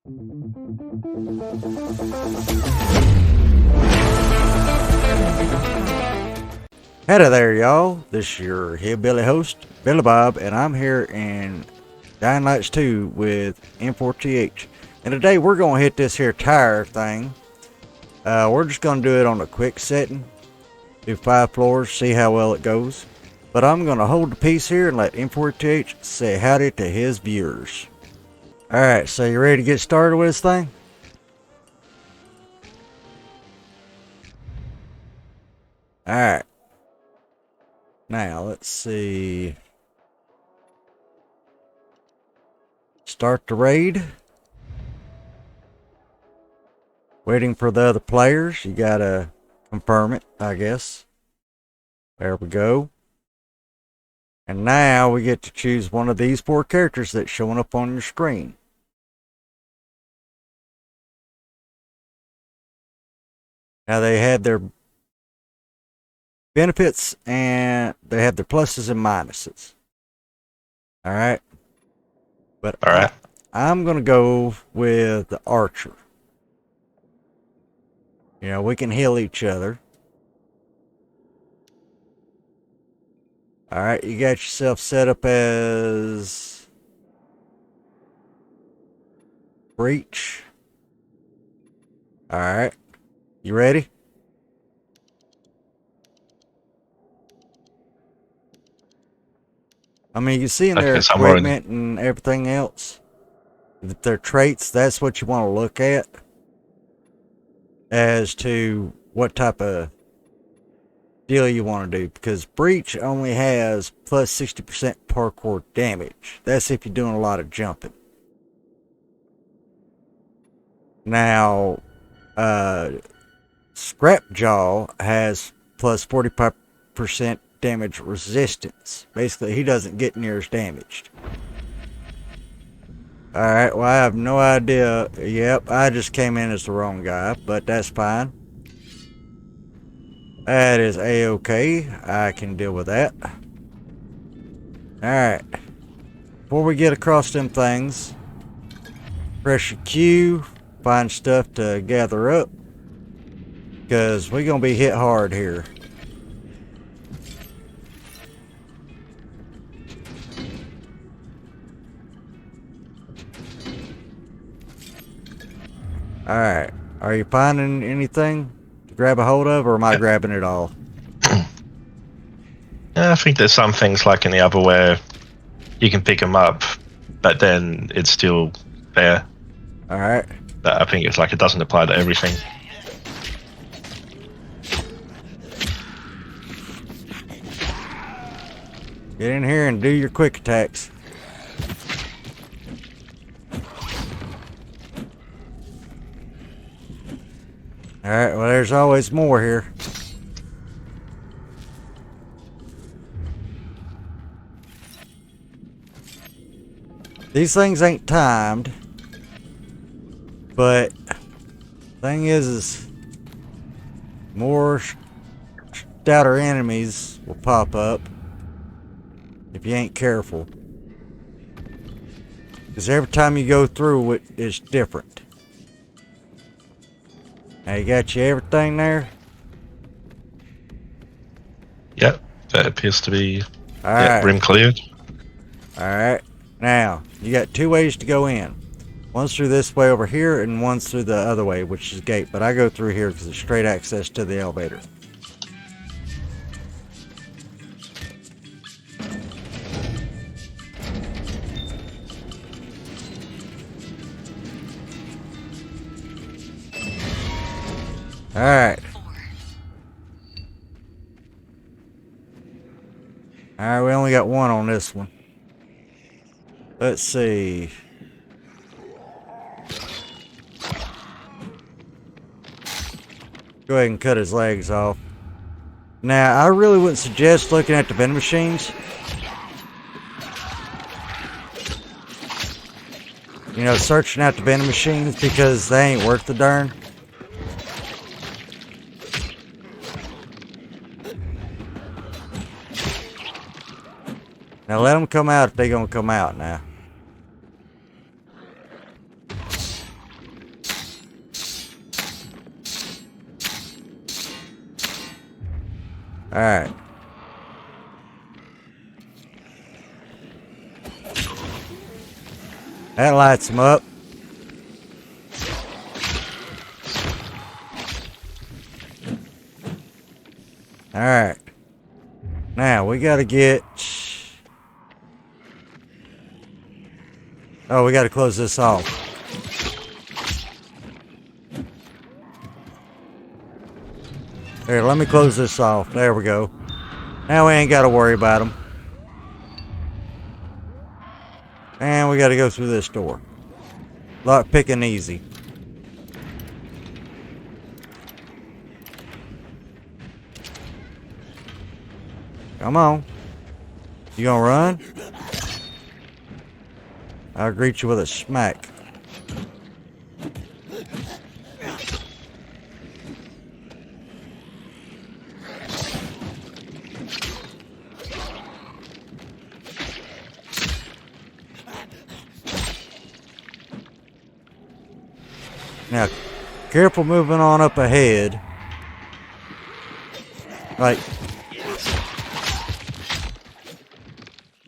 Hello there, y'all. This is your hillbilly host, Billy Bob, and I'm here in Dying Lights 2 with N4TH. And today we're going to hit this here tire thing. We're just going to do it on a quick setting. Do 5 floors, see how well it goes. But I'm going to hold the piece here and let N4TH say howdy to his viewers. Alright, so you ready to get started with this thing? Alright. Now, let's see. Start the raid. Waiting for the other players. You gotta confirm it, I guess. There we go. And now we get to choose one of these 4 characters that's showing up on your screen. Now they have their benefits and they have their pluses and minuses. Alright. But Alright. I'm going to go with the archer. You know, we can heal each other. Alright, you got yourself set up as breach. Alright. You ready? I mean, you can see in their equipment and everything else, that their traits, that's what you want to look at as to what type of deal you want to do. Because breach only has plus 60% parkour damage. That's if you're doing a lot of jumping. Now, Scrapjaw has plus 45% damage resistance. Basically, he doesn't get near as damaged. Alright, well, I have no idea. Yep, I just came in as the wrong guy, but that's fine. That is a-okay. I can deal with that. Alright. Before we get across them things, press your Q, find stuff to gather up, because we're going to be hit hard here. Alright, are you finding anything to grab a hold of, or am I grabbing it all? Yeah, I think there's some things like in the other where you can pick them up, but then it's still there. Alright. But I think it's like it doesn't apply to everything. Get in here and do your quick attacks. Alright, well, there's always more here. These things ain't timed. But thing is more stouter enemies will pop up if you ain't careful. Because every time you go through it, it's different. Now you got you everything there? Yep, that appears to be Alright. rim cleared. Alright. Now, you got 2 ways to go in. One's through this way over here, and one's through the other way, which is gate. But I go through here because it's straight access to the elevator. Alright. Alright, we only got 1 on this one. Let's see. Go ahead and cut his legs off. Now, I really wouldn't suggest looking at the vending machines. You know, searching out the vending machines because they ain't worth the darn. Now let them come out if they're gonna come out now. Alright. That lights him up. Alright. Now, we gotta get... Oh, we gotta close this off. Here, let me close this off. There we go. Now we ain't gotta worry about them. And we gotta go through this door. Lock picking easy. Come on. You gonna run? I'll greet you with a smack. Now, careful moving on up ahead. Like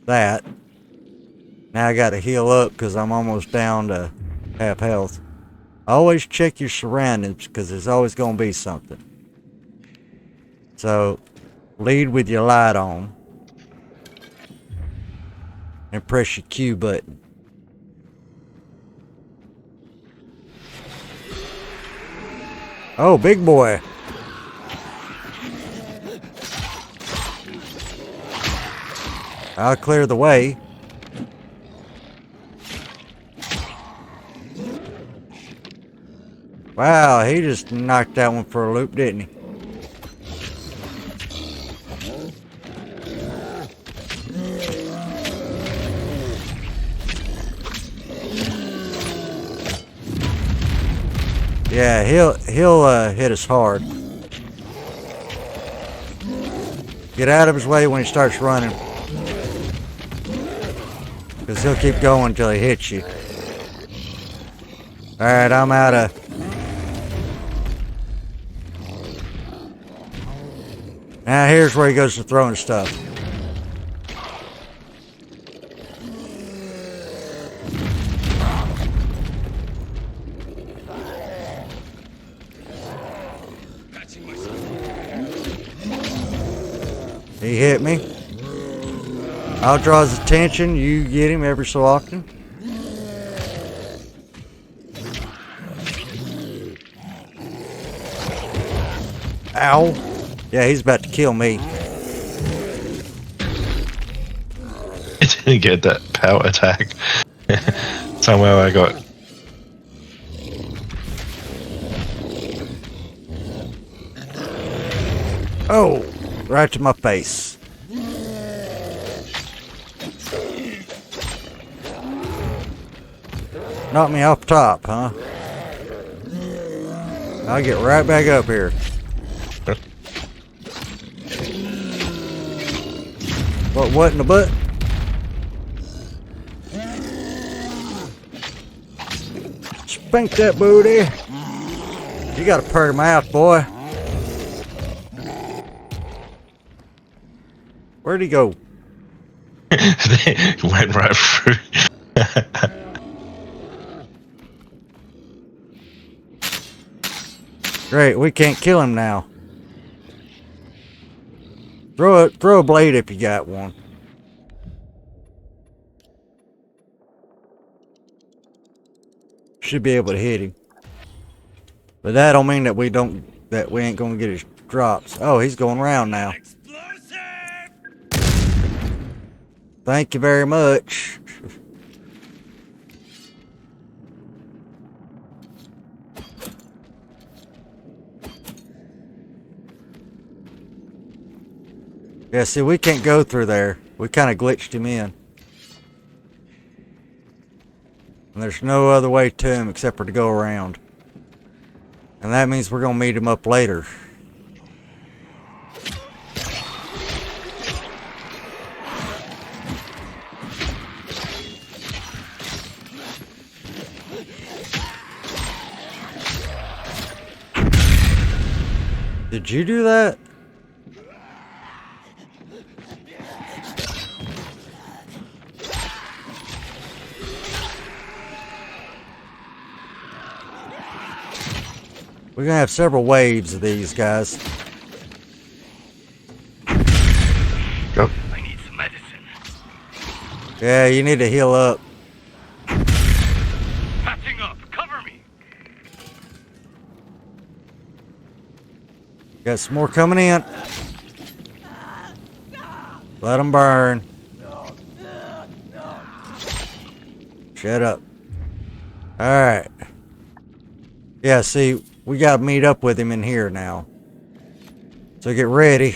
that. Now I gotta heal up because I'm almost down to half health. Always check your surroundings because there's always gonna be something. So, lead with your light on. And press your Q button. Oh, big boy. I'll clear the way. Wow, he just knocked that one for a loop, didn't he? Yeah, he'll hit us hard. Get out of his way when he starts running. Because he'll keep going until he hits you. Alright, I'm out of... Now here's where he goes to throwing stuff. He hit me. I'll draw his attention. You get him every so often. Ow. Yeah, he's about to kill me. It didn't get that power attack. Somehow I got... Oh, right to my face. Knock me off top, huh? I'll get right back up here. What in the butt? Spank that booty. You got a pretty mouth, boy. Where'd he go? They went right through. Great, we can't kill him now. Throw a blade if you got one. Should be able to hit him. But that don't mean that we ain't gonna get his drops. Oh, he's going round now. Thank you very much. Yeah, see, we can't go through there. We kind of glitched him in. And there's no other way to him except for to go around. And that means we're going to meet him up later. Did you do that? We're gonna have several waves of these guys. Go. I need some medicine. Yeah, you need to heal up. Patching up. Cover me. Got some more coming in. Let them burn. Shut up. Alright. Yeah, see, we gotta meet up with him in here now. So get ready.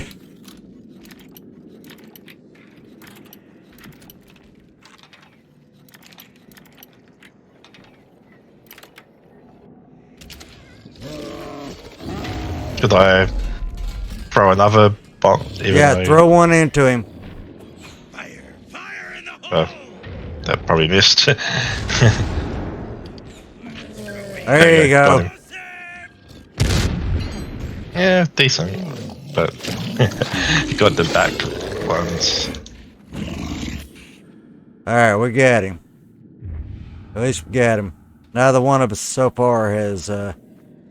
Could I throw another bomb? Yeah, throw one into him. Fire! Fire in the hole! Oh, that probably missed. There you got go. him. Yeah, decent. But got the back ones. Alright, we got him. At least we got him. Neither one of us so far has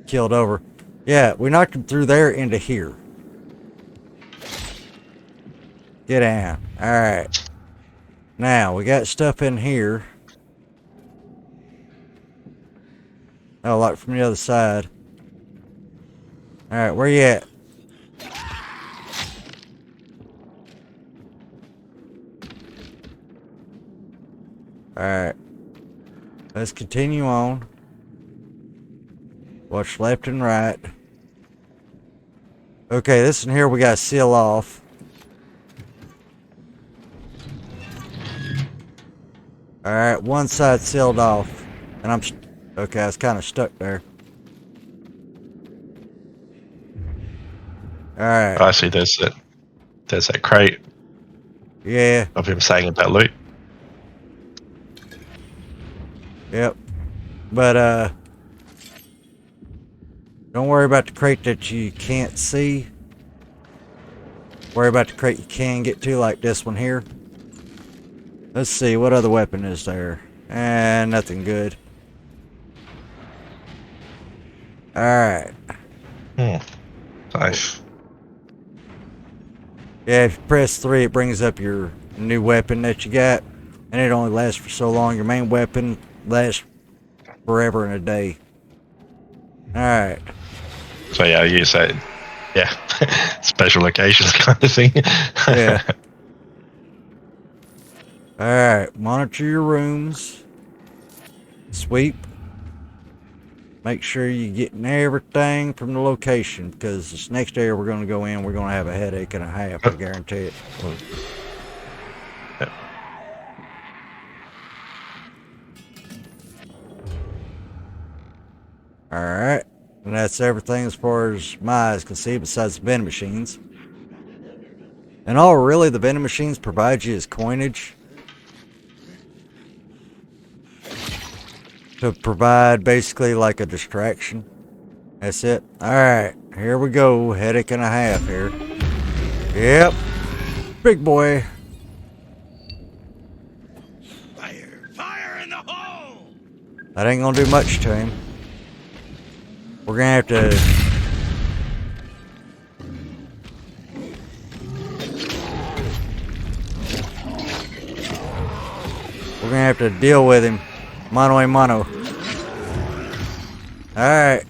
killed over. Yeah, we knocked him through there into here. Get down. Alright. Now, we got stuff in here. Oh, like from the other side. Alright, where you at? Alright. Let's continue on. Watch left and right. Okay, this one here we gotta seal off. Alright, one side sealed off. And I'm... Okay, I was kind of stuck there. Alright. I see. There's that crate Yeah. of him saying about loot. Yep. But, don't worry about the crate that you can't see. Worry about the crate you can get to, like this one here. Let's see, what other weapon is there? And nothing good. Alright. Nice. Yeah, if you press 3, it brings up your new weapon that you got. And it only lasts for so long. Your main weapon lasts forever and a day. Alright. So yeah, I use that. Yeah, special occasions kind of thing. Yeah. Alright, monitor your rooms. Sweep. Make sure you're getting everything from the location, because this next area we're going to go in, we're going to have a headache and a half, I guarantee it. Alright, and that's everything as far as my eyes can see besides the vending machines. And all really the vending machines provide you is coinage. To provide basically like a distraction. That's it. Alright, here we go. Headache and a half here. Yep. Big boy. Fire! Fire in the hole! That ain't gonna do much to him. We're gonna have to... We're gonna have to deal with him. Mano a mano. Alright.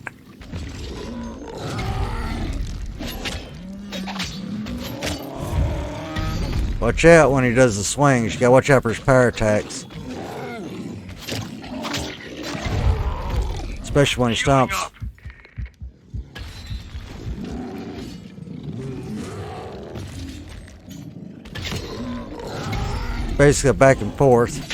Watch out when he does the swings. You gotta watch out for his power attacks. Especially when he stomps. Basically back and forth.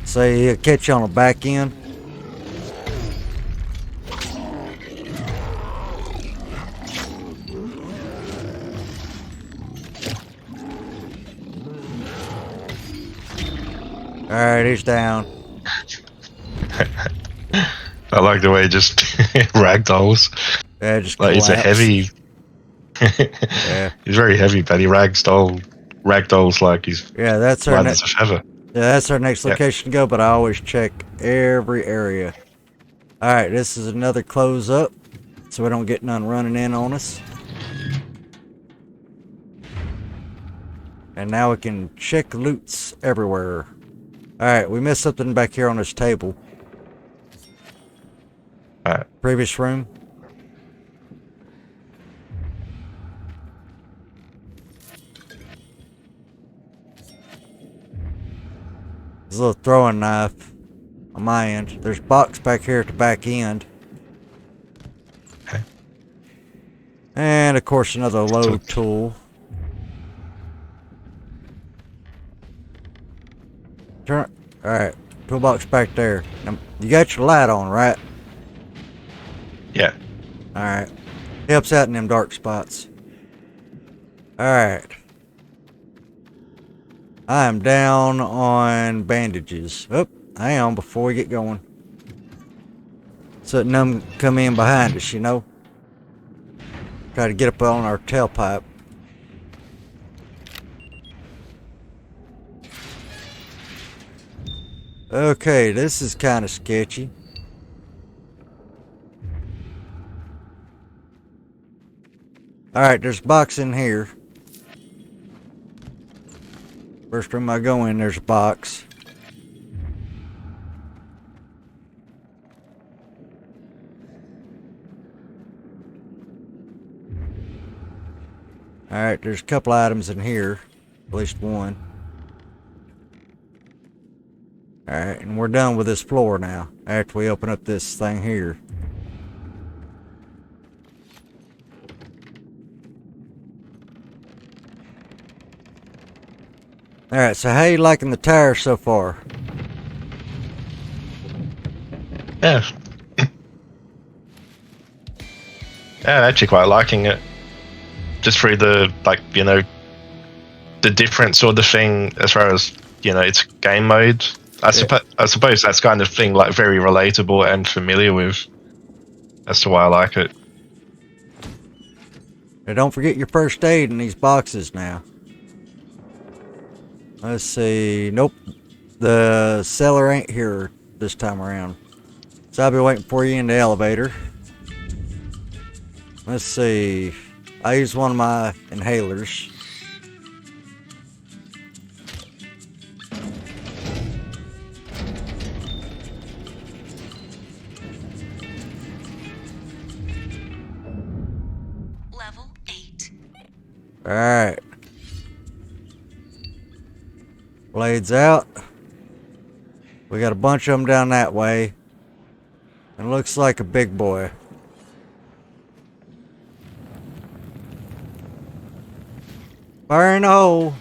So he'll catch you on the back end. Alright, he's down. I like the way he just ragdolls. Yeah, just Like it's a collapse. heavy. Yeah. He's very heavy, but he ragdolls like he's Yeah, that's our light as a feather. Yeah, that's our next Yep. location to go, but I always check every area. Alright, this is another close up, so we don't get none running in on us. And now we can check loots everywhere. Alright, we missed something back here on this table. Alright. Previous room. There's a little throwing knife on my end. There's a box back here at the back end. Okay. And of course another load tool. Turn. Alright, toolbox back there. Now, you got your light on, right? Yeah. Alright. Helps out in them dark spots. Alright. I am down on bandages. Oh, hang on before we get going. So none come in behind us, you know. Try to get up on our tailpipe. Okay, this is kind of sketchy. Alright, there's a box in here. First room I go in, there's a box. Alright, there's a couple items in here. At least one. Alright, and we're done with this floor now. After we open up this thing here. Alright, so how you liking the tires so far? Yeah. Yeah, I'm actually quite liking it. Just through the, like, you know, the difference sort of thing as far as, you know, its game mode. I suppose that's kind of thing, like, very relatable and familiar with. As to why I like it. Now don't forget your first aid in these boxes now. Let's see. Nope. The seller ain't here this time around. So I'll be waiting for you in the elevator. Let's see. I use one of my inhalers. Level 8. Alright. Blades out. We got a bunch of them down that way. And looks like a big boy. Fire in the hole.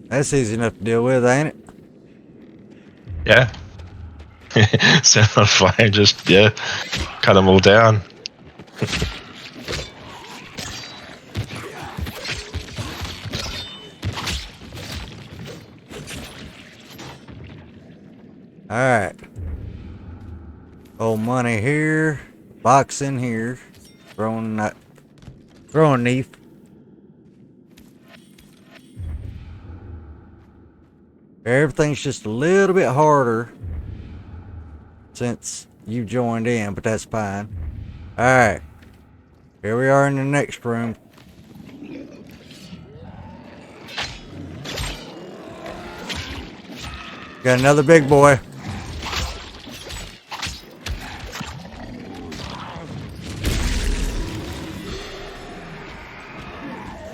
That's easy enough to deal with, ain't it? Yeah. Set on fire, just, yeah, cut them all down. Alright. Old money here. Box in here. Throwing knife. Everything's just a little bit harder since you joined in, but that's fine. Alright. Here we are in the next room. Got another big boy.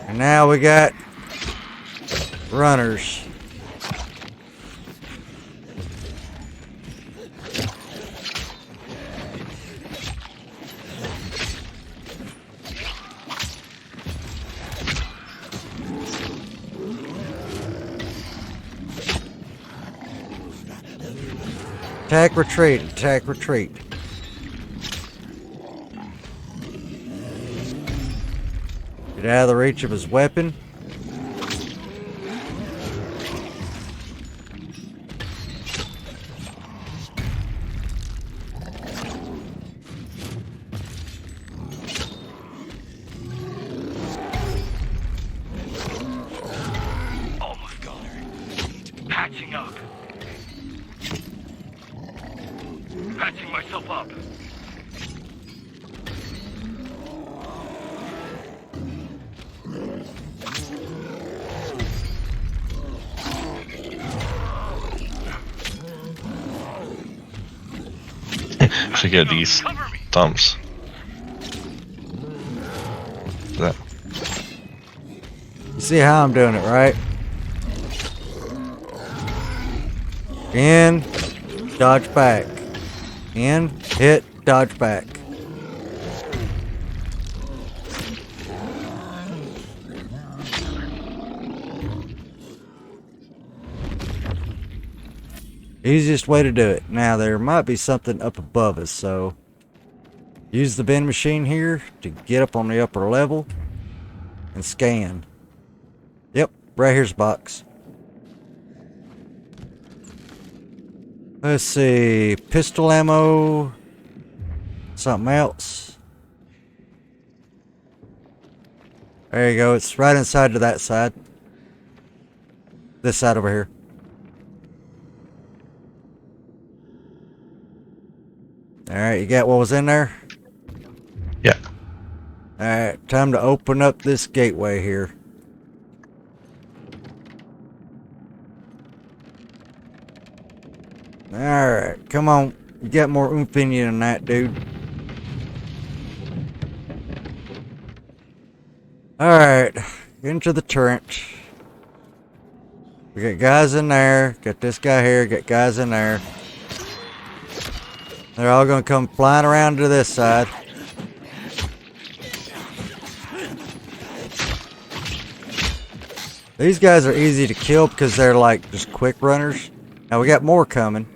And now we got runners. Attack, retreat, attack, retreat. Get out of the reach of his weapon. Patching myself up. Forget these Cover me. dumps. That. You see how I'm doing it, right? In, dodge back. In, hit, dodge back. Easiest way to do it. Now there might be something up above us, so use the bin machine here to get up on the upper level and scan. Yep, right here's the box. Let's see, pistol ammo, something else. There you go, it's right inside to that side. This side over here. Alright, you got what was in there? Yeah. Alright, time to open up this gateway here. Alright, come on. You got more oomph in you than that, dude. Alright, into the turret. We got guys in there. Got this guy here. Got guys in there. They're all going to come flying around to this side. These guys are easy to kill because they're like just quick runners. Now we got more coming.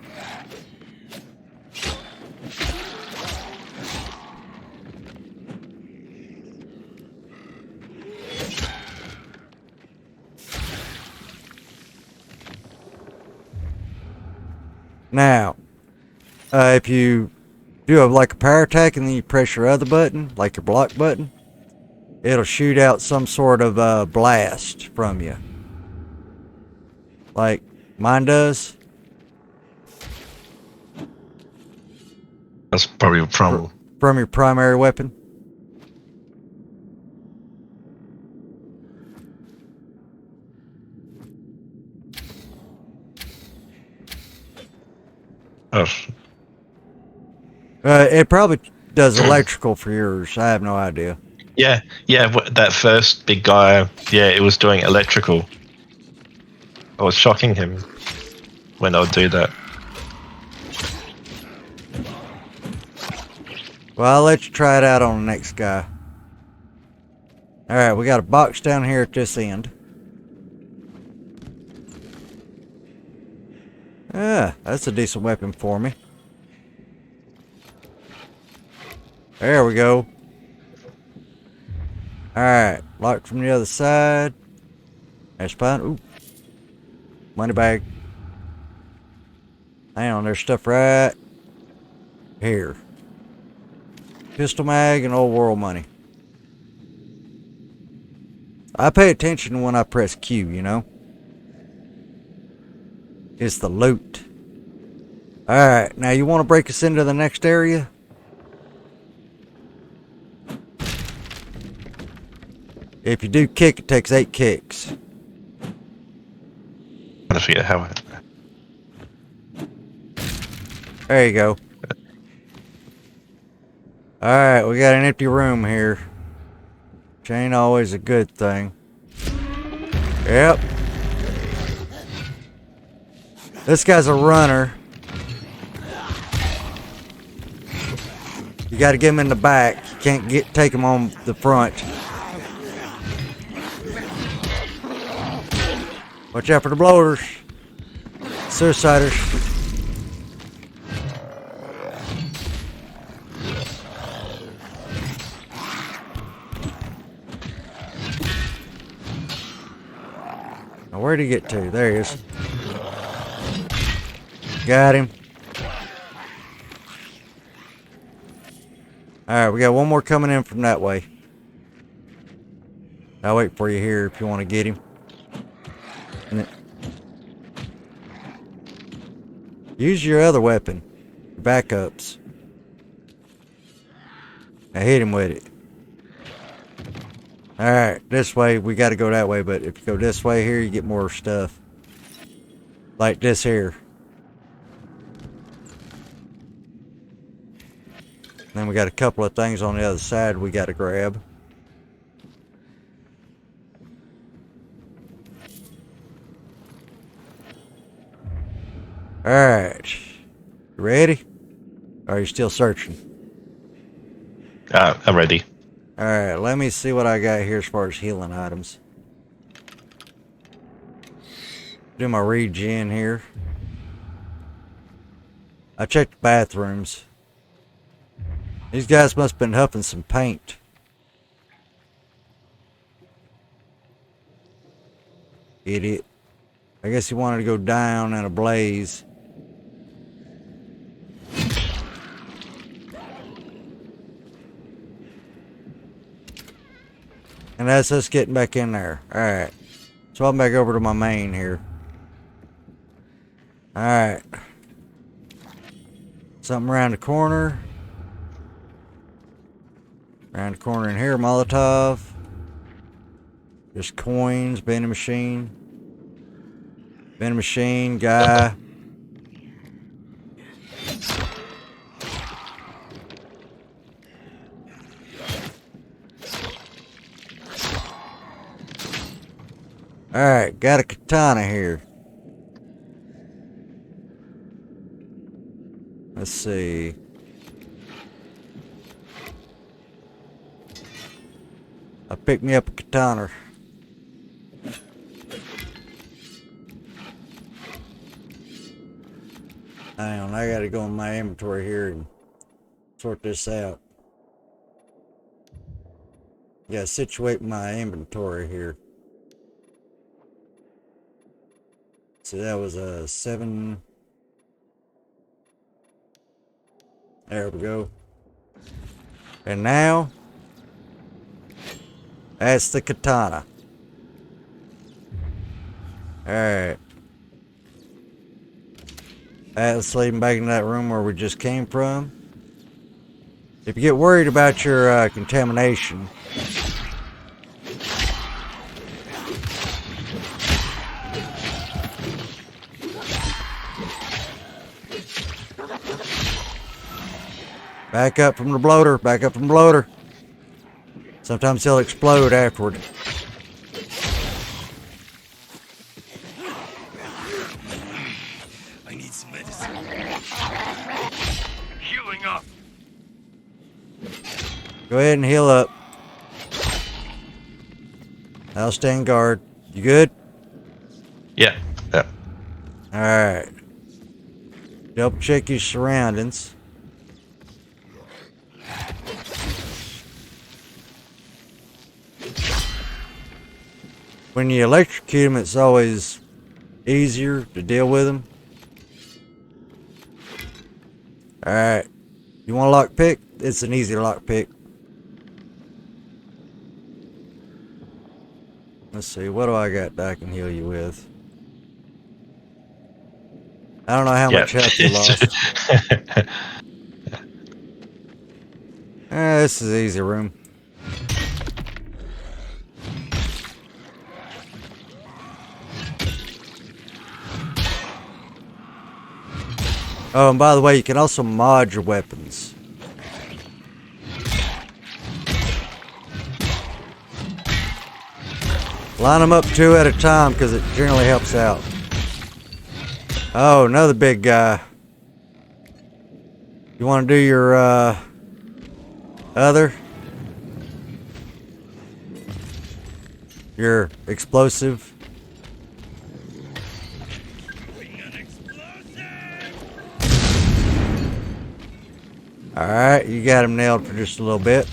Now, if you do like a power attack and then you press your other button, like your block button, it'll shoot out some sort of blast from you. Like mine does. That's probably from From your primary weapon. It probably does electrical for yours. I have no idea. yeah, that first big guy, yeah, it was doing electrical. I was shocking him when I would do that. Well, I'll let you try it out on the next guy. Alright, we got a box down here at this end. Ah, that's a decent weapon for me. There we go. Alright, locked from the other side. That's fine. Ooh. Money bag. Hang on, there's stuff right here. Pistol mag and old world money. I pay attention when I press Q, you know? It's the loot. Alright, now you want to break us into the next area? If you do kick, it takes 8 kicks. I forget how. There you go. Alright, we got an empty room here. Which ain't always a good thing. Yep. This guy's a runner. You gotta get him in the back. You can't take him on the front. Watch out for the blowers. Suiciders. Now where'd he get to? There he is. Got him. Alright, we got one more coming in from that way. I'll wait for you here if you want to get him. Use your other weapon. backups. Now hit him with it. Alright, this way, we gotta go that way, but if you go this way here, you get more stuff. Like this here. Then we got a couple of things on the other side we gotta grab. Alright. You ready? Or are you still searching? I'm ready. Alright, let me see what I got here as far as healing items. Do my regen here. I checked the bathrooms. These guys must have been huffing some paint. Idiot. I guess he wanted to go down in a blaze. And that's us getting back in there. Alright. So I'm back over to my main here. Alright. Something around the corner. Around the corner in here, Molotov. Just coins, vending machine. Vending machine, guy. Alright, got a katana here. Let's see. I picked me up a katana. Hang on, I gotta go in my inventory here and sort this out. Yeah, situate my inventory here. So that was a 7. There we go. And now, that's the katana. Alright. Let's leave him back in that room where we just came from. If you get worried about your contamination, back up from the bloater, back up from the bloater. Sometimes he'll explode afterward. I need some medicine. Healing up. Go ahead and heal up. I'll stand guard. You good? Yeah. Yeah. Alright. Double check your surroundings. When you electrocute them, it's always easier to deal with them. Alright. You want a lockpick? It's an easy lockpick. Let's see, what do I got that I can heal you with? I don't know how much health you lost. This is an easy room. Oh, and by the way, you can also mod your weapons. Line them up 2 at a time because it generally helps out. Oh, another big guy. You want to do your other? Your explosive? Alright, you got him nailed for just a little bit.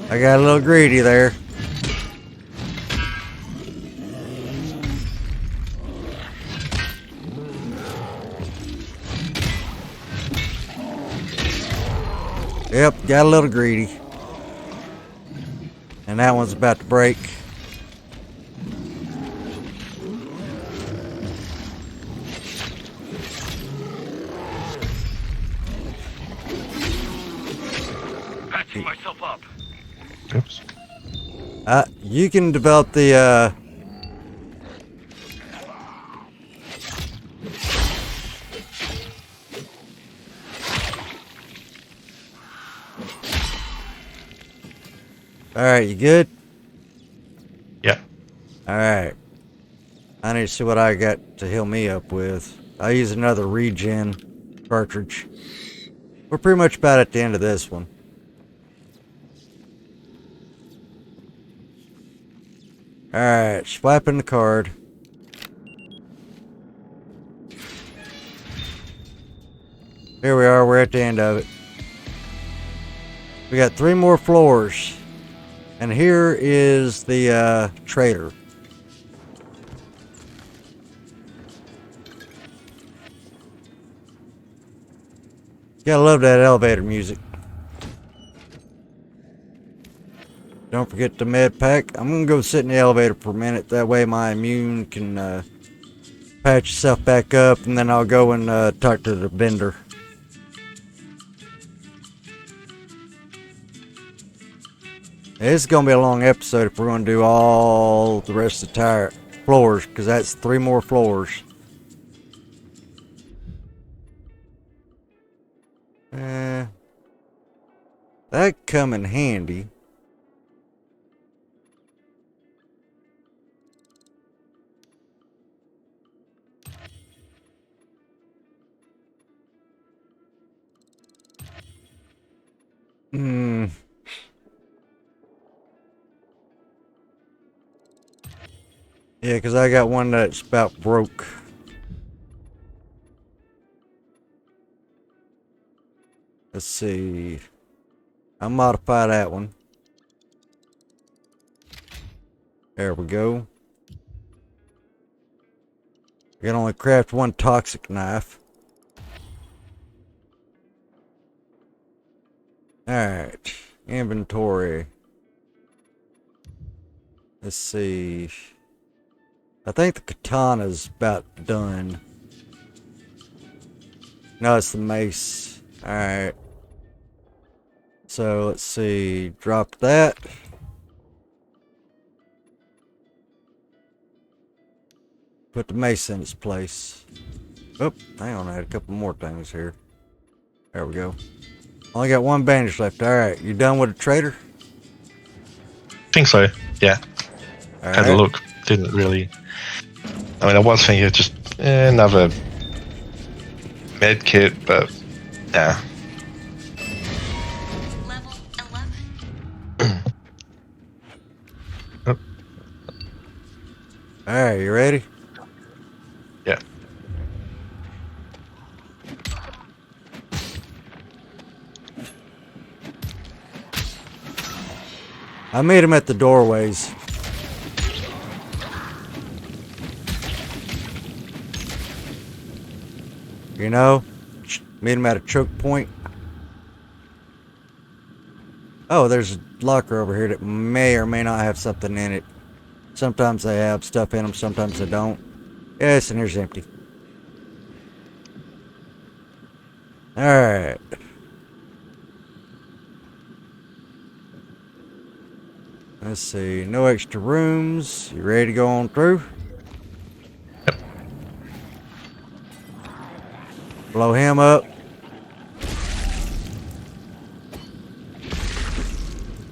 I got a little greedy there. Yep, got a little greedy. And that one's about to break. Patching myself up. Oops. You can develop the, Alright, you good? Yeah. Alright. I need to see what I got to heal me up with. I'll use another regen cartridge. We're pretty much about at the end of this one. Alright, swiping the card. Here we are, we're at the end of it. We got 3 more floors. And here is the trader. Gotta love that elevator music. Don't forget the med pack. I'm gonna go sit in the elevator for a minute. That way my immune can patch itself back up, and then I'll go and talk to the vendor. This is gonna be a long episode if we're gonna do all the rest of the entire floors, because that's 3 more floors. That come in handy. Yeah, because I got one that's about broke. Let's see. I'll modify that one. There we go. I can only craft 1 toxic knife. Alright. Inventory. Let's see. I think the katana's about done. No, it's the mace. Alright. So, let's see. Drop that. Put the mace in its place. Oh, hang on. I had a couple more things here. There we go. Only got 1 bandage left. Alright, you done with the trader? Think so. Yeah. All Had a right. look. Didn't really. I mean, I was thinking of just another med kit, but yeah. Level 11. Oh, Alright, you ready? yeah. I meet him at the doorways. You know, meet him at a choke point. Oh, there's a locker over here that may or may not have something in it. Sometimes they have stuff in them, sometimes they don't. Yes, and here's empty. Alright. Let's see, no extra rooms. You ready to go on through? Yep. Blow him up.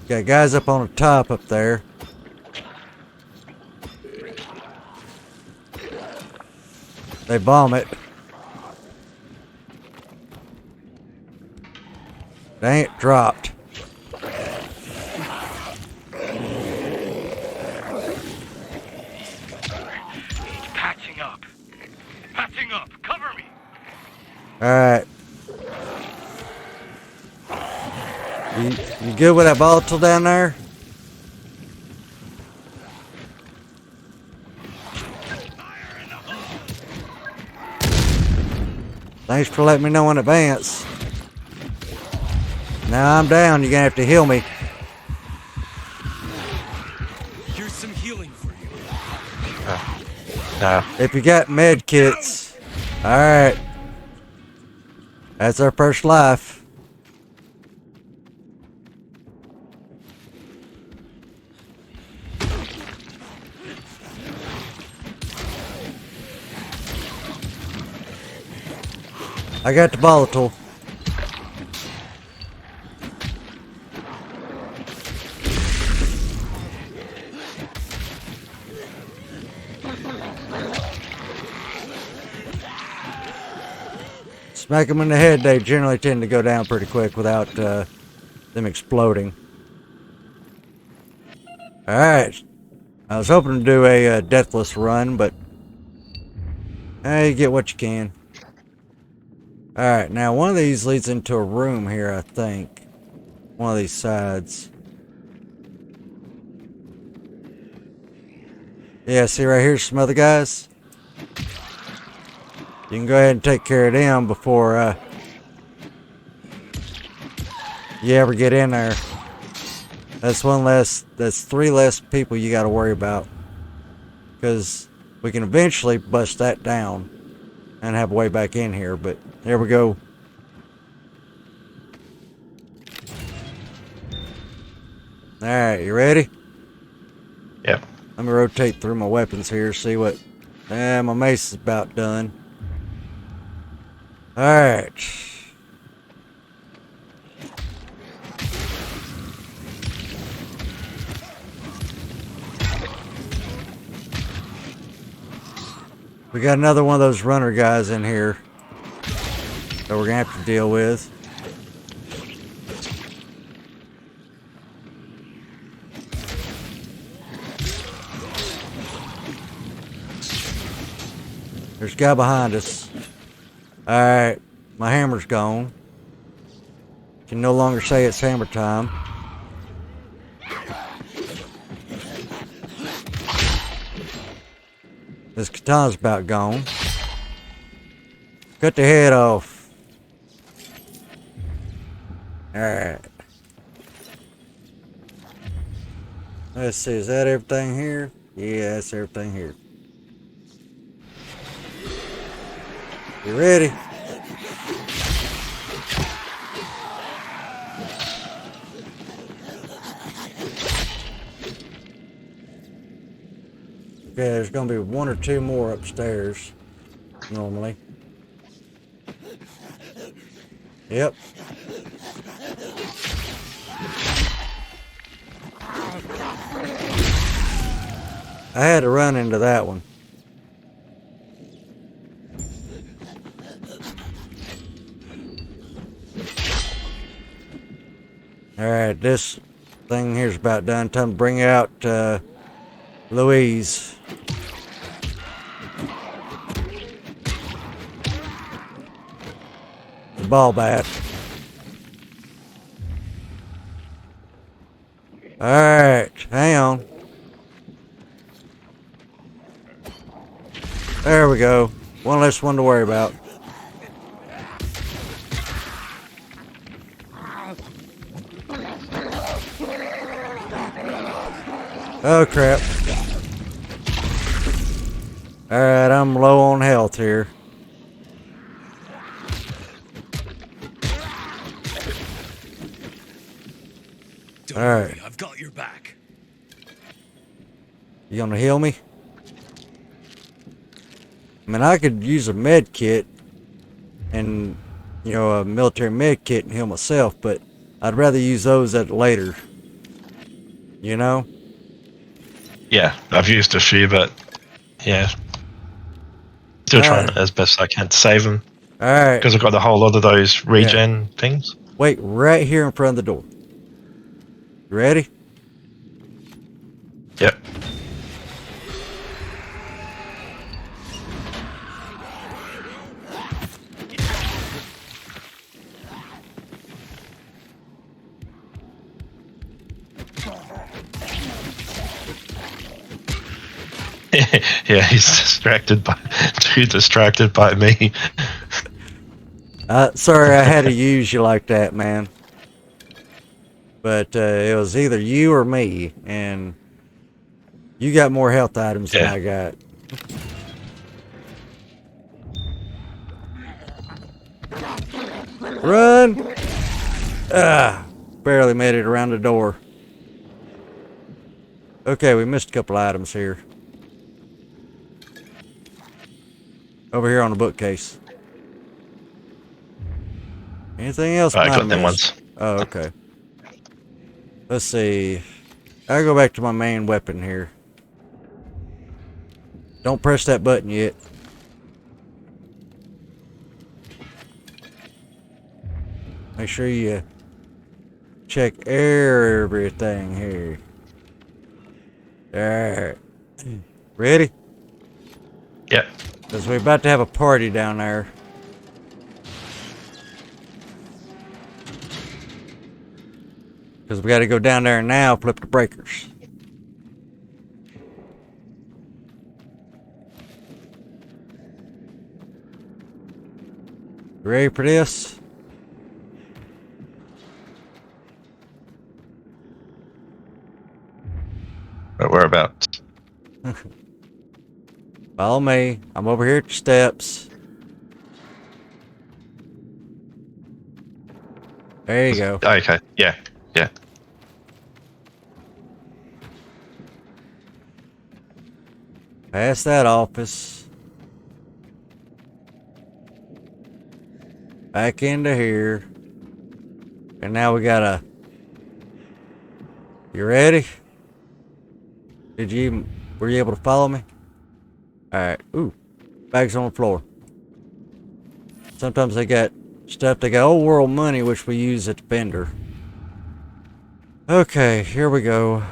Got guys up on the top up there. They vomit. They ain't dropped. Patching up. Patching up. Cover me. Alright. You good with that volatile down there? Fire in the hole. Thanks for letting me know in advance. Now I'm down. You're gonna have to heal me. Here's some healing for you. No. If you got med kits. Alright. That's our first life. I got the volatile. Smack them in the head, they generally tend to go down pretty quick without them exploding. Alright. I was hoping to do a deathless run, but hey, you get what you can. Alright, now one of these leads into a room here, I think. One of these sides. Yeah, see right here's some other guys. You can go ahead and take care of them before you ever get in there. That's three less people you gotta worry about. Because we can eventually bust that down and have a way back in here, but there we go. Alright, you ready? Yep. Let me rotate through my weapons here, see what... my mace is about done. Alright. We got another one of those runner guys in here that we're gonna have to deal with. There's a guy behind us. Alright, my hammer's gone. Can no longer say it's hammer time. This katana's about gone. Cut the head off. Alright. Let's see, is that everything here? Yeah, that's everything here. You ready? Okay, there's gonna be one or two more upstairs, normally. Yep. I had to run into that one. Alright, this thing here's about done. Time to bring out Louise. The ball bat. Alright, hang on. There we go. One less one to worry about. Oh crap. Alright, I'm low on health here. Don't Alright. worry, I've got your back. You gonna heal me? I mean, I could use a med kit and, you know, a military med kit and heal myself, but I'd rather use those at later. You know? Yeah, I've used a few, but yeah. Still trying as best I can to save them. Alright. Because I've got a whole lot of those regen things. Wait, right here in front of the door. You ready? Yep. Yeah, he's too distracted by me. Sorry I had to use you like that, man. But it was either you or me, and you got more health items than I got. Run! Ah, barely made it around the door. Okay, we missed a couple items here. Over here on the bookcase. Anything else? I got them ones. Oh, okay. Let's see. I'll go back to my main weapon here. Don't press that button yet. Make sure you check everything here. Alright. Ready? Yep. Because we're about to have a party down there. Because we got to go down there now, flip the breakers. You ready for this? Whereabouts? Follow me. I'm over here at the steps. There you go. Okay. Yeah. Yeah. Past that office. Back into here. And now we gotta... You ready? Were you able to follow me? Alright. Ooh. Bags on the floor. Sometimes they got stuff. They got old world money, which we use at the vendor. Okay, here we go.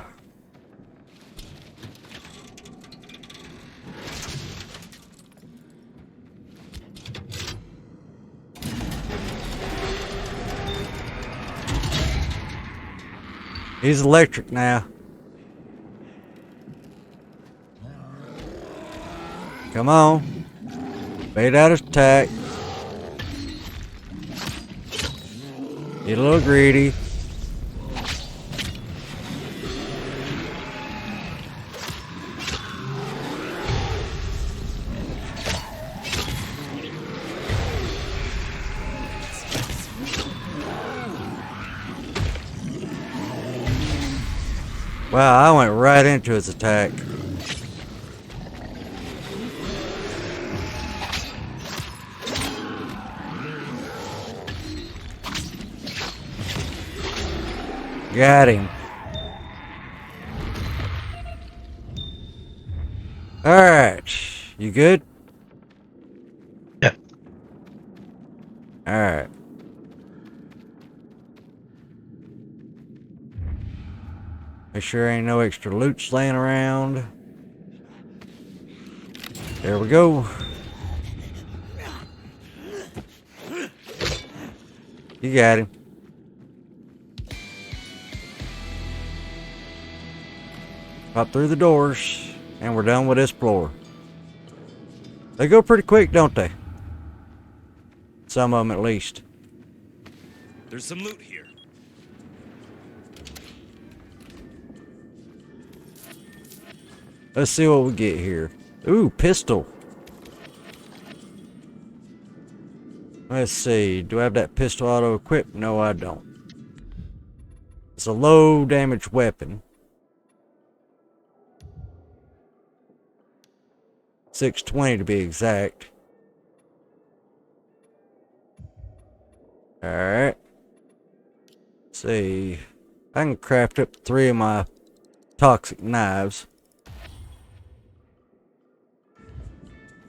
He's electric now. Come on. Bait out his attack. Get a little greedy. Wow, I went right into his attack. Got him. Alright. You good? Yep. Alright. Make sure ain't no extra loot laying around. There we go. You got him. Pop through the doors, and we're done with this floor. They go pretty quick, don't they? Some of them, at least. There's some loot here. Let's see what we get here. Ooh, pistol. Let's see. Do I have that pistol auto-equipped? No, I don't. It's a low-damage weapon. 620 to be exact. Alright. Let's see. I can craft up 3 of my toxic knives.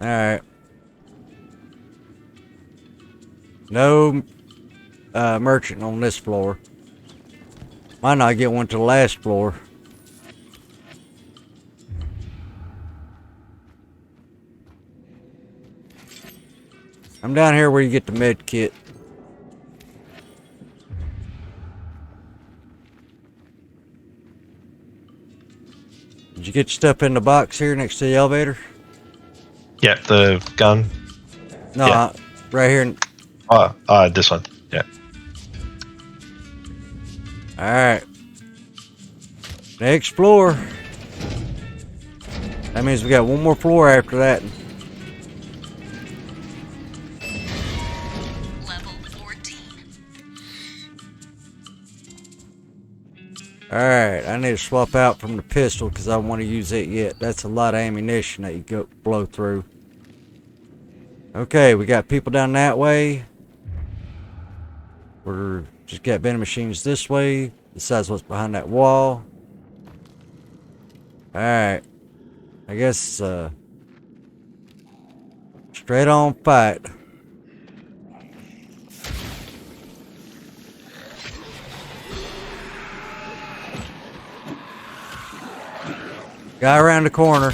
Alright. No merchant on this floor. Might not get one to the last floor. I'm down here where you get the med kit. Did you get your stuff in the box here next to the elevator? Yeah, the gun. No, Yeah. Right here. Oh, this one. Yeah. Alright. Next floor. That means we got one more floor after that. Level 14. Alright, I need to swap out from the pistol because I don't want to use it yet. That's a lot of ammunition that you go blow through. Okay, we got people down that way. We're just got vending machines this way. Besides what's behind that wall. Alright. I guess straight on fight. Guy around the corner.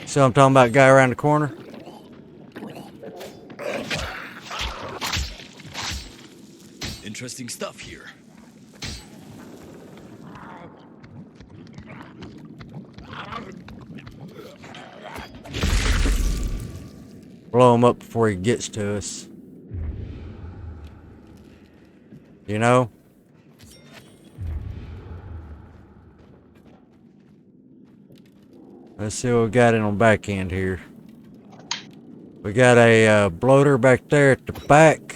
So I'm talking about guy around the corner. Interesting stuff here. Blow him up before he gets to us. You know? Let's see what we got in on back end here. We got a bloater back there at the back.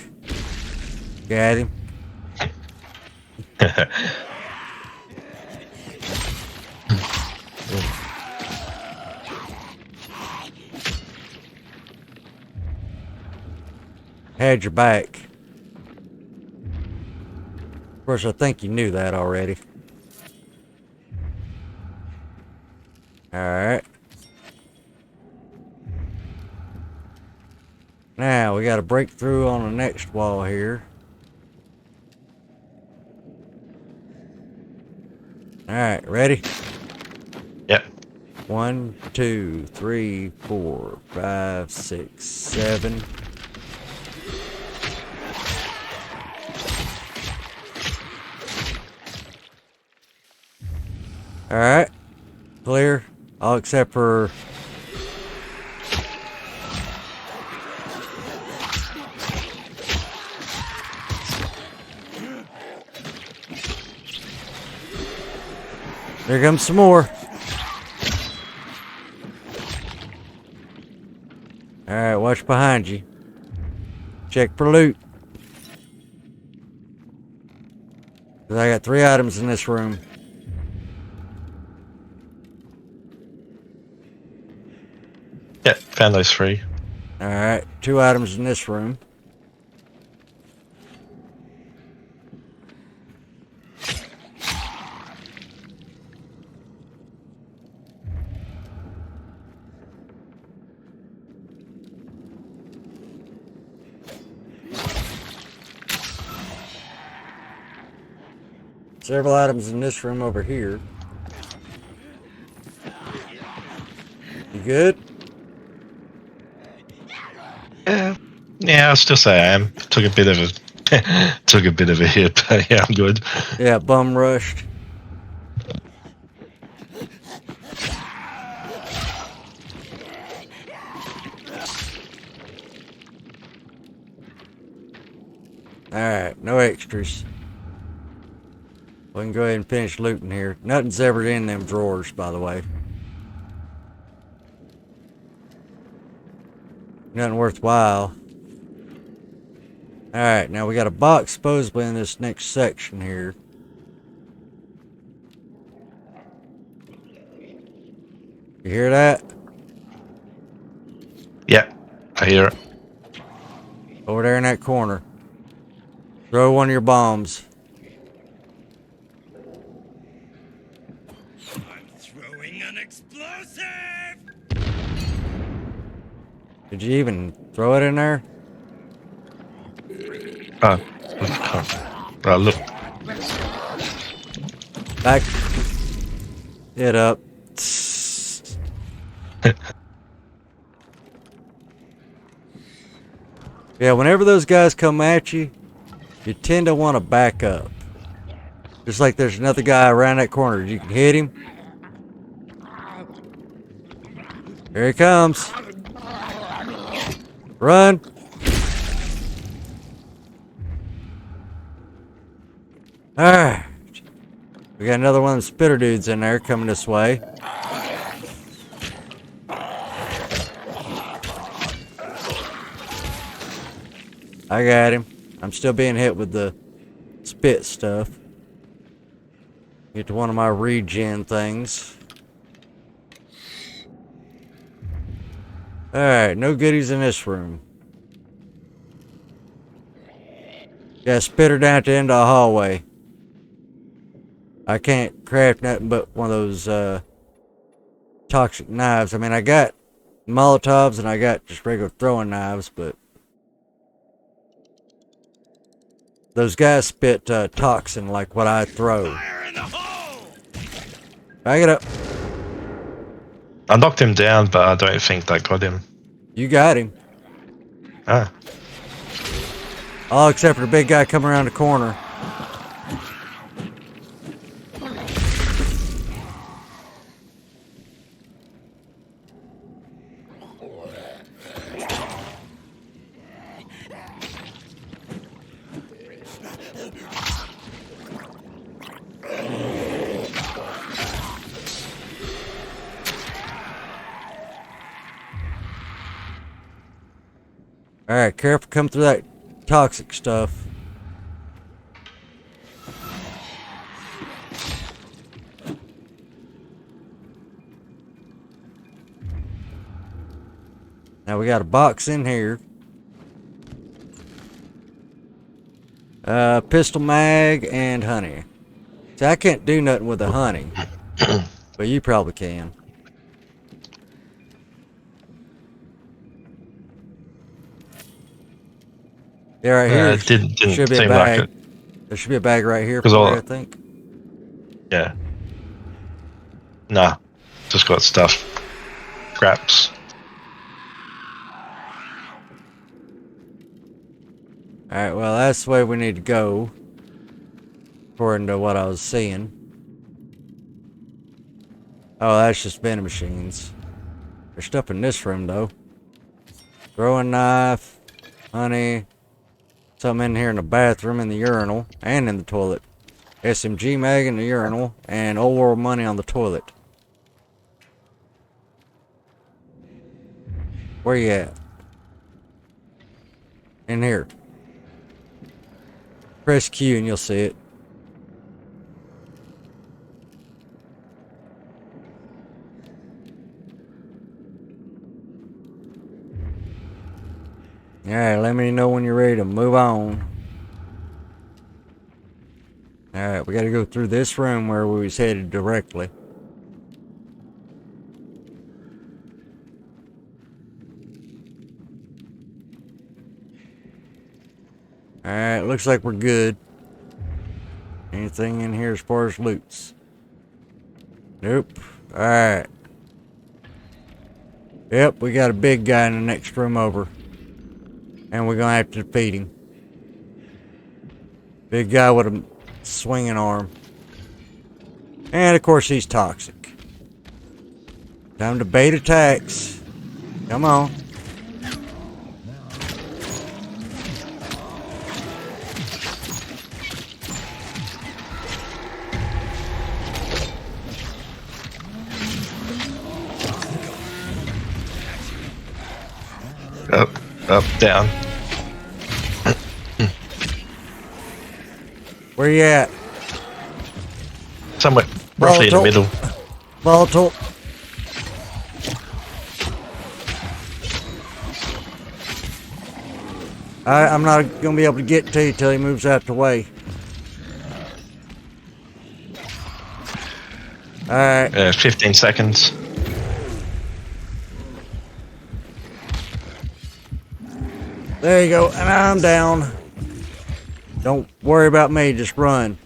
Got him. Had your back. Of course, I think you knew that already. Alright. Now, we got to break through on the next wall here. Alright, ready? Yep. 1, 2, 3, 4, 5, 6, 7. Alright. Clear. All except for... There comes some more. Alright, watch behind you. Check for loot. 'Cause I got 3 items in this room. Yep, found those 3. Alright, 2 items in this room. Several items in this room over here. You good? Yeah, I'll still say I am. Took a bit of a hit, but yeah, I'm good. Yeah, bum rushed. Alright, no extras. We can go ahead and finish looting here. Nothing's ever in them drawers, by the way. Nothing worthwhile. Alright, now we got a box supposedly in this next section here. You hear that? Yep, I hear it. Over there in that corner. Throw one of your bombs. I'm throwing an explosive! Did you even throw it in there? Look. Back it up. Yeah, whenever those guys come at you, you tend to want to back up. Just like there's another guy around that corner. You can hit him. Here he comes. Run. Alright. We got another one of the spitter dudes in there coming this way. I got him. I'm still being hit with the spit stuff. Get to one of my regen things. Alright, no goodies in this room. Got a spitter down at the end of the hallway. I can't craft nothing but one of those toxic knives. I mean, I got Molotovs and I got just regular throwing knives, but those guys spit toxin like what I throw. Fire in the hole! Back it up. I knocked him down, but I don't think that got him. You got him. Ah. All except for the big guy coming around the corner. Alright, careful, come through that toxic stuff. Now we got a box in here. Pistol mag and honey. See, I can't do nothing with the honey, but you probably can. Yeah, right here. It didn't Should be a seem bag. like it. There should be a bag right here for 'Cause you, all- I think. Yeah. Nah. Just got stuff. Scraps. Alright, well, that's the way we need to go, according to what I was seeing. Oh, that's just vending machines. There's stuff in this room, though. Throwing knife, honey, something in here in the bathroom, in the urinal, and in the toilet. SMG mag in the urinal, and old world money on the toilet. Where you at? In here. Press Q and you'll see it. Alright, let me know when you're ready to move on. Alright, we gotta go through this room where we was headed directly. Alright, looks like we're good. Anything in here as far as loots? Nope. Alright. Yep, we got a big guy in the next room over. And we're gonna have to defeat him. Big guy with a swinging arm. And of course he's toxic. Time to bait attacks. Come on. Up, down. Where you at? Somewhere roughly in the middle. Volatile. I'm not gonna be able to get to you till he moves out the way. Alright. 15 seconds. There you go, and I'm down. Don't worry about me, just run.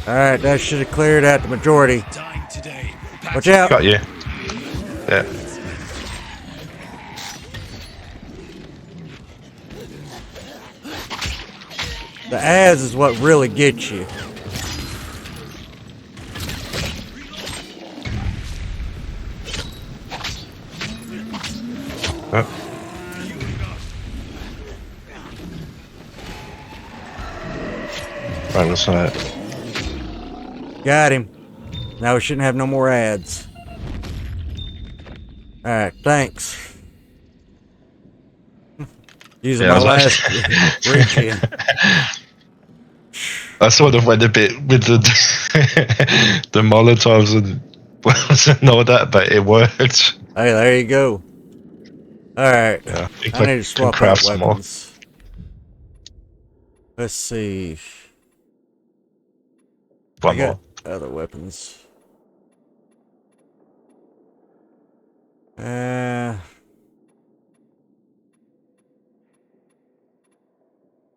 Alright, that should have cleared out the majority. Dying today. Watch out. Got you. Yeah. The ads is what really gets you. Oh. Right, what's that? Got him. Now we shouldn't have no more ads. Alright, thanks. Using Yeah, my I was last reach in. I sort of went a bit with the the Molotovs and all that, but it worked. Hey, there you go. Alright. Yeah, I think I need to can swap out craft some more. weapons. Let's see. One I got more. other weapons. I'm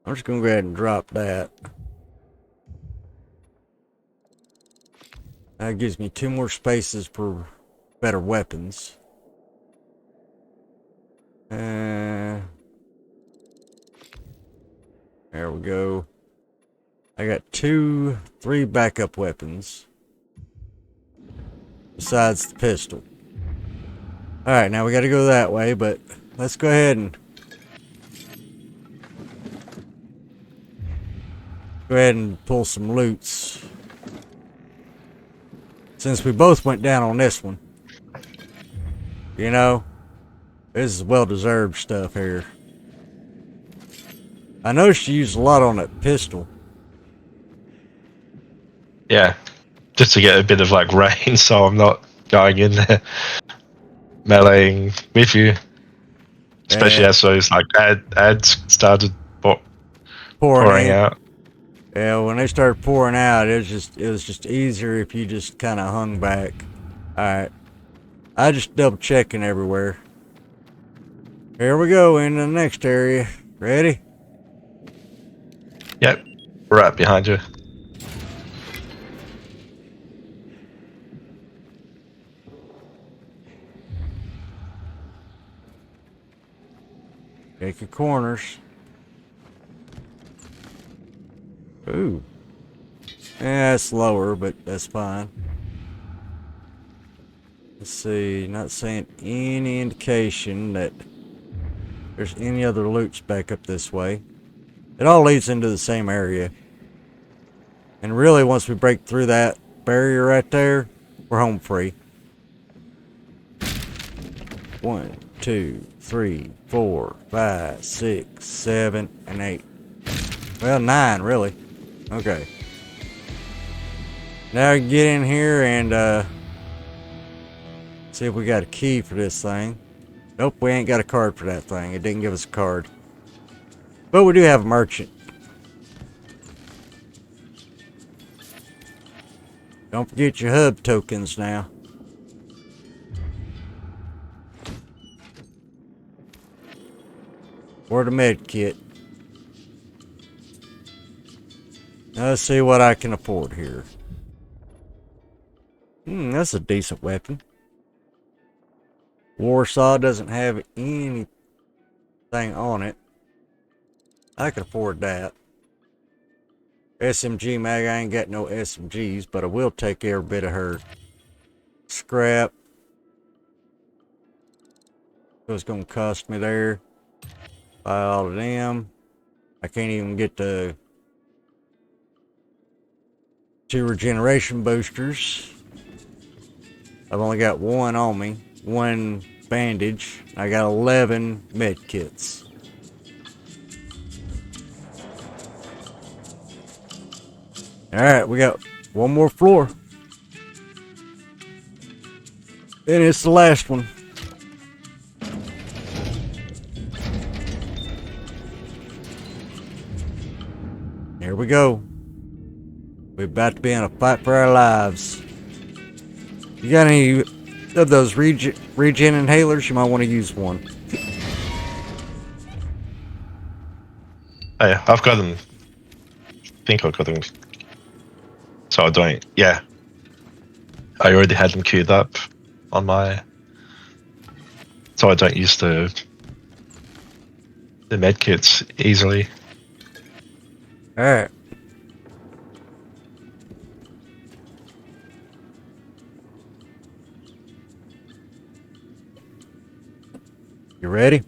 just gonna go ahead and drop that. That gives me 2 more spaces for better weapons. There we go. I got 3 backup weapons. Besides the pistol. Alright, now we gotta go that way, but let's go ahead and pull some loots. Since we both went down on this one. You know, this is well-deserved stuff here. I noticed you used a lot on that pistol. Yeah, just to get a bit of like range, so I'm not going in there meleeing with you. Especially as those like ads started pouring out. Yeah, when they started pouring out, it was just easier if you just kind of hung back. All right, I just double checking everywhere. Here we go into the next area. Ready? Yep, right behind you. Taking corners. Ooh. Yeah, it's lower, but that's fine. Let's see, not seeing any indication that there's any other loots back up this way. It all leads into the same area. And really, once we break through that barrier right there, we're home free. 1, 2, 3, 4, 5, 6, 7, and 8. Well, 9, really. Okay. Now we can get in here and see if we got a key for this thing. Nope, we ain't got a card for that thing. It didn't give us a card. But we do have a merchant. Don't forget your hub tokens now. Or the med kit. Now let's see what I can afford here. That's a decent weapon. Warsaw doesn't have anything on it. I can afford that. SMG mag, I ain't got no SMGs, but I will take every bit of her. Scrap. So it's gonna cost me there. Buy all of them. I can't even get the 2 regeneration boosters. I've only got 1 on me. 1 bandage. I got 11 med kits. Alright, we got 1 more floor. And it's the last one. Here we go. We're about to be in a fight for our lives. You got any of those regen inhalers? You might want to use one. Oh, yeah, I've got them. I think I've got them. So I don't. Yeah, I already had them queued up on my. So I don't use the med kits easily. Alright. You ready?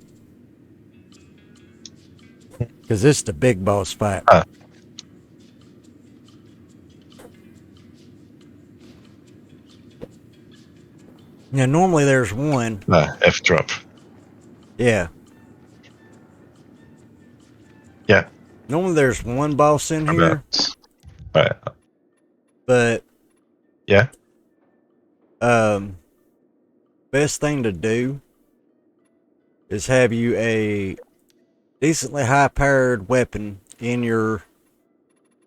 Because this is the big boss fight. Yeah, normally there's one. F drop. Yeah. Yeah. Normally there's one boss in here, Right. but Yeah. best thing to do is have you a decently high-powered weapon in your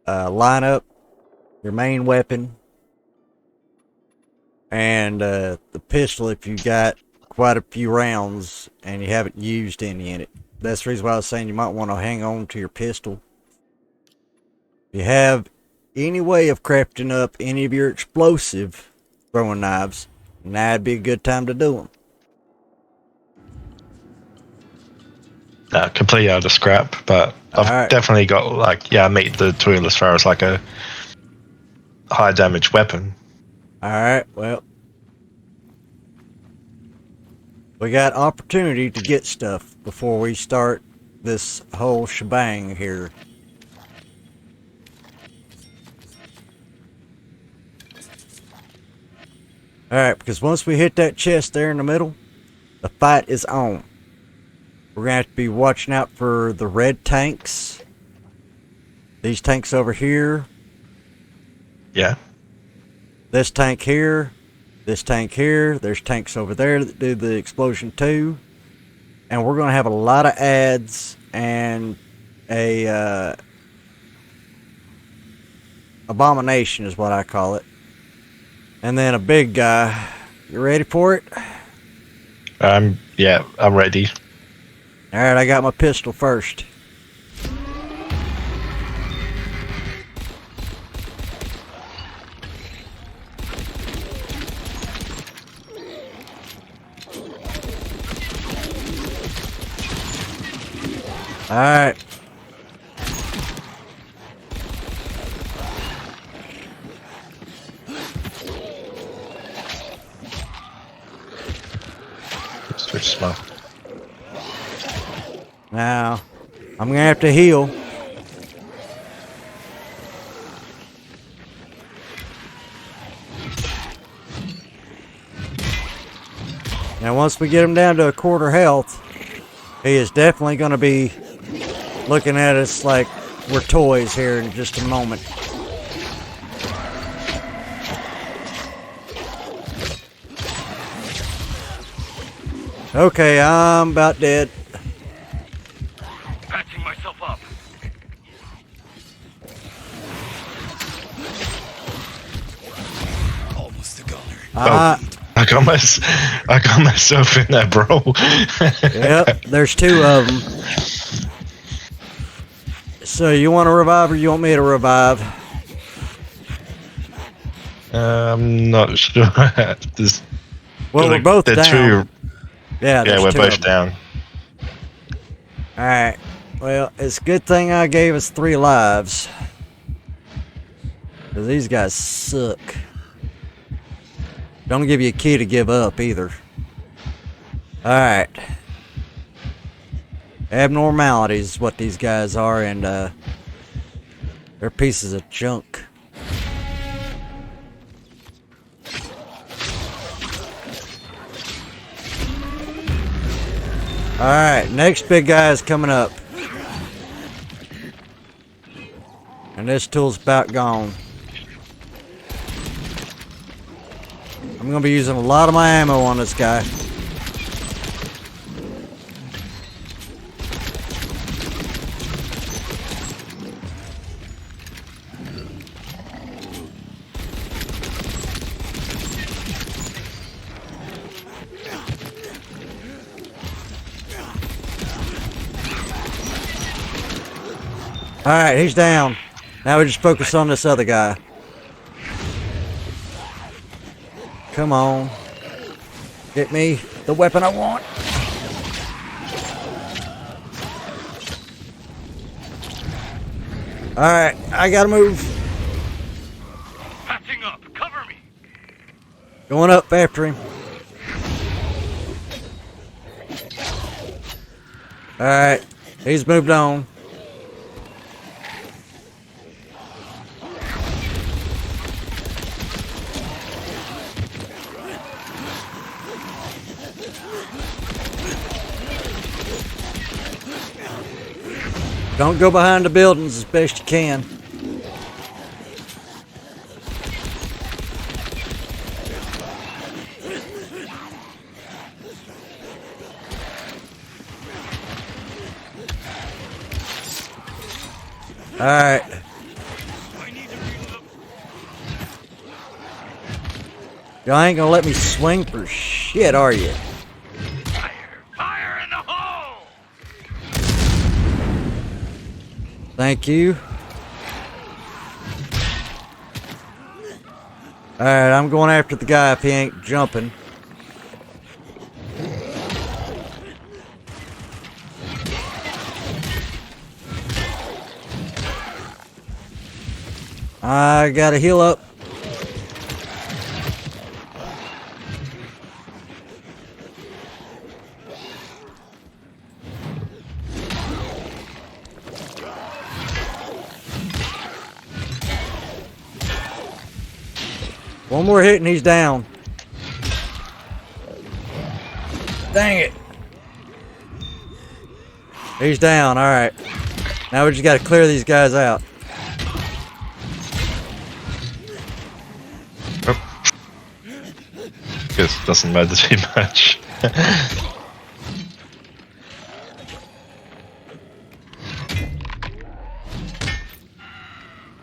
lineup, your main weapon, and the pistol if you got quite a few rounds and you haven't used any in it. That's the reason why I was saying you might want to hang on to your pistol. If you have any way of crafting up any of your explosive throwing knives, now'd be a good time to do them. Completely out of scrap, but I've definitely got like, I meet the tool as far as like a high damage weapon. Alright, well, we got opportunity to get stuff before we start this whole shebang here. Alright, because once we hit that chest there in the middle, the fight is on. We're going to have to be watching out for the red tanks. These tanks over here. Yeah. This tank here. This tank here. There's tanks over there that do the explosion too. And we're going to have a lot of ads and a abomination is what I call it. And then a big guy. You ready for it? Yeah, I'm ready. Alright, I got my pistol first. Alright. Switch smell. Now, I'm going to have to heal. Now, once we get him down to a quarter health, he is definitely going to be looking at us like we're toys here in just a moment. Okay, I'm about dead. Patching myself up. Almost a goner. I got myself in there, bro. Yep, there's two of them. So you want to revive or you want me to revive? I'm not sure. Well, we're both down. Yeah, we're both down. Alright. Well, it's a good thing I gave us 3 lives. Because these guys suck. Don't give you a key to give up either. Alright. Abnormalities is what these guys are, and they're pieces of junk. Alright, next big guy is coming up. And this tool's about gone. I'm going to be using a lot of my ammo on this guy. Alright, he's down. Now we just focus on this other guy. Come on. Get me the weapon I want. Alright, I gotta move. Patching up. Cover me. Going up after him. Alright, he's moved on. Don't go behind the buildings as best you can. Alright. Y'all ain't gonna let me swing for shit, are you? Fire! Fire in the hole! Thank you. Alright, I'm going after the guy if he ain't jumping. I gotta heal up. One more hit and he's down. Dang it. He's down, alright. Now we just gotta clear these guys out. Because it doesn't matter too much.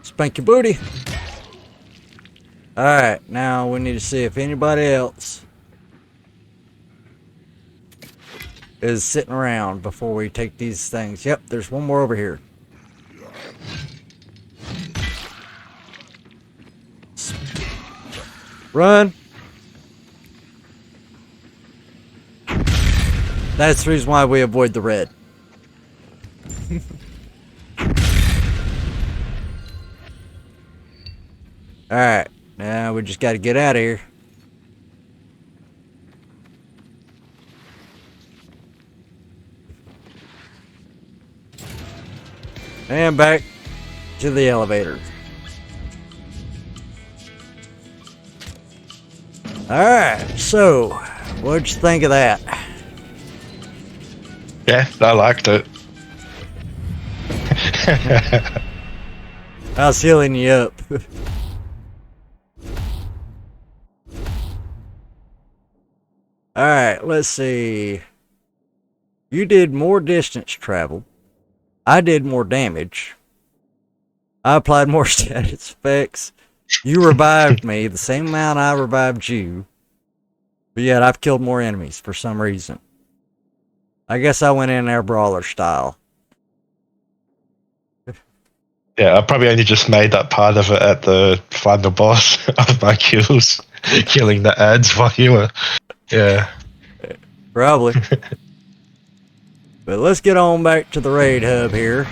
Spank your booty. Alright, now we need to see if anybody else is sitting around before we take these things. Yep, there's one more over here. Run! That's the reason why we avoid the red. Alright, now we just gotta get out of here. And back to the elevator. Alright, so, what'd you think of that? Yeah, I liked it. I was healing you up. Alright, let's see. You did more distance travel. I did more damage. I applied more status effects. You revived me the same amount I revived you. But yet I've killed more enemies for some reason. I guess I went in there brawler style. Yeah, I probably only just made that part of it at the final boss of my kills, killing the ads while you were. Yeah. Probably. But let's get on back to the raid hub here.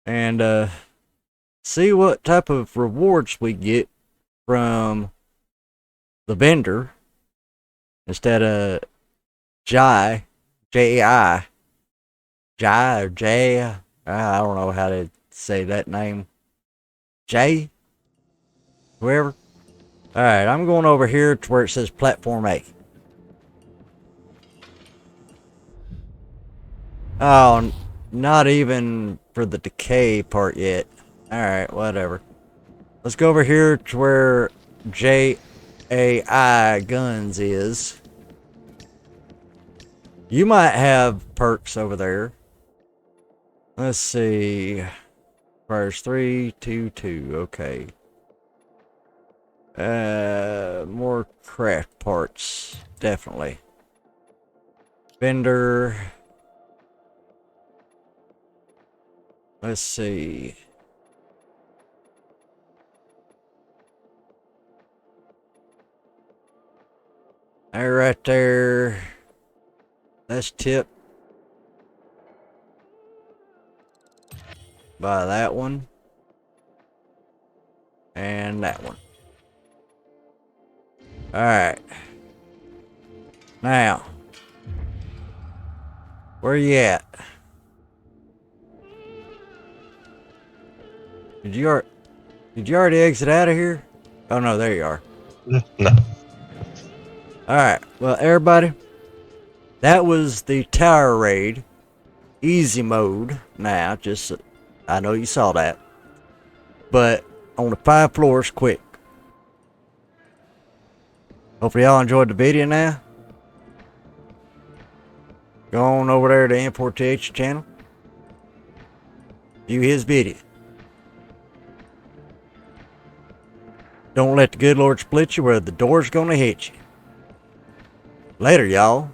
And see what type of rewards we get from the vendor instead of Jai, J-I, Jai or J. I don't know how to say that name. J? Whoever. Alright, I'm going over here to where it says Platform A. Oh, not even for the decay part yet. Alright, whatever. Let's go over here to where J-A-I Guns is. You might have perks over there. Let's see. Fires 3, 2, 2. Okay. More craft parts. Definitely. Vendor. Let's see. Right there. let's tip by that one and that one. Alright. Now, where you at? Did you already exit out of here? Oh no, there you are. No. Alright, well everybody, that was the tower raid. Easy mode now, just, I know you saw that. But on the 5 floors quick. Hopefully y'all enjoyed the video now. Go on over there to N4TH channel. View his video. Don't let the good Lord split you where the door's gonna hit you. Later, y'all.